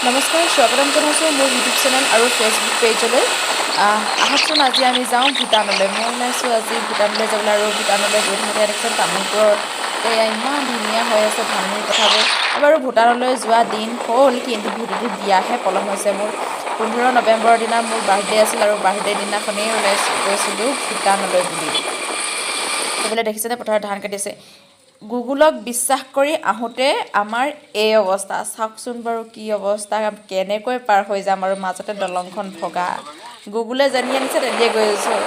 নমস্কাৰ, স্বাগতম জনাইছোঁ মোৰ ইউটিউব চেনেল আৰু ফেচবুক পেজলৈ। আহকচোন আজি আমি যাওঁ ভূটানলৈ। মই ওলাইছোঁ আজি ভূটানলৈ যাবলৈ, আৰু ভূটানলৈ গৈ থাকোঁতে দেখিছোঁ তামোলপুৰত এয়া ইমান ধুনীয়া হৈ আছে ধাননি পথাৰবোৰ। বাৰু ভূটানলৈ যোৱা দিন হ'ল, কিন্তু বিয়াহে পলম হৈছে মোৰ। 15 নৱেম্বৰৰ দিনা মোৰ বাৰ্থডে আছিল, আৰু বাৰ্থডে দিনাখনেই গৈছিলোঁ ভূটানলৈ বুলি। সেইফালে দেখিছেনে পথাৰত ধান কাটিছে। গুগলক বিশ্বাস কৰি আহোঁতে আমাৰ এই অৱস্থা। চাওকচোন বাৰু কি অৱস্থা, কেনেকৈ পাৰ হৈ যাম, আৰু মাজতে দলংখন ভগা। গুগলে যেনি আনিছে তেনেকৈ গৈ আছোঁ।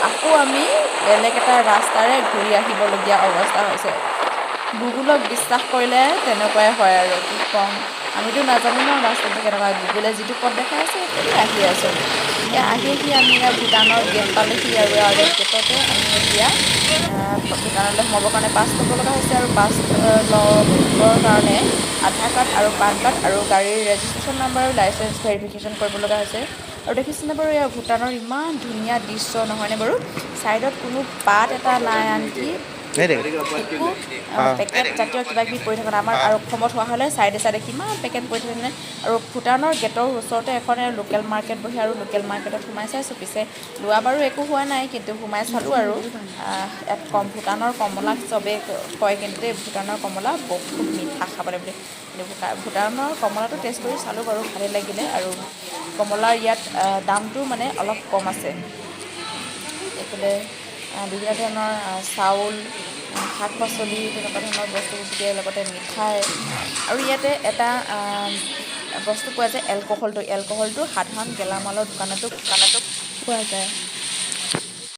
আকৌ আমি বেলেগ এটা ৰাস্তাৰে ঘূৰি আহিবলগীয়া অৱস্থা হৈছে। গুগলক বিশ্বাস কৰিলে তেনেকুৱাই হয়, আৰু কি ক'ম। আমিতো নাজানো ন ৰাস্তাটো কেনেকুৱা। গুগলে যিটো পথ দেখাই আছে সেইটোৱে আহি আছোঁ। আহি আমি ভূটানৰ গেট পালোহি, আৰু গেটতে আমি এতিয়া ভূটানলৈ সোমাবৰ কাৰণে পাছ ল'ব লগা হৈছে। আৰু পাছ ল'বৰ কাৰণে আধাৰ কাৰ্ড আৰু পান কাৰ্ড আৰু গাড়ীৰ ৰেজিষ্ট্ৰেশ্যন নাম্বাৰ আৰু লাইচেঞ্চ ভেৰিফিকেশ্যন কৰিব লগা হৈছে। আৰু দেখিছেনে বাৰু এয়া ভূটানৰ ইমান ধুনীয়া দৃশ্য নহয়নে বাৰু। ছাইডত কোনো পাত এটা নাই, আনকি একো পেকেট জাতীয় কিবা কিবি পৰি থকা নাই। আমাৰ আৰু অসমত হোৱা হ'লে ছাইডে ছাইডে কিমান পেকেট পৰি থাকে। আৰু ভূটানৰ গেটৰ ওচৰতে এখন লোকেল মাৰ্কেট বহে, আৰু লোকেল মাৰ্কেটত সোমাই চাইছোঁ। পিছে লোৱা বাৰু একো হোৱা নাই, কিন্তু সোমাই চালোঁ। আৰু ইয়াত ভূটানৰ কমলাক চবেই কয়, কিন্তু ভূটানৰ কমলা বহুত মিঠা খাবলৈ বুলি। ভূটানৰ কমলাটো টেষ্ট কৰি চালোঁ বাৰু, ভালেই লাগিলে। আৰু কমলাৰ ইয়াত দামটো মানে অলপ কম আছে। এইফালে বিভিন্ন ধৰণৰ চাউল, শাক পাচলি তেনেকুৱা ধৰণৰ বস্তুবোৰ দিয়ে, লগতে মিঠাই। আৰু ইয়াতে এটা বস্তু পোৱা যায়, এলকহলটো সাধাৰণ গেলামালৰ দোকানতো পোৱা যায়।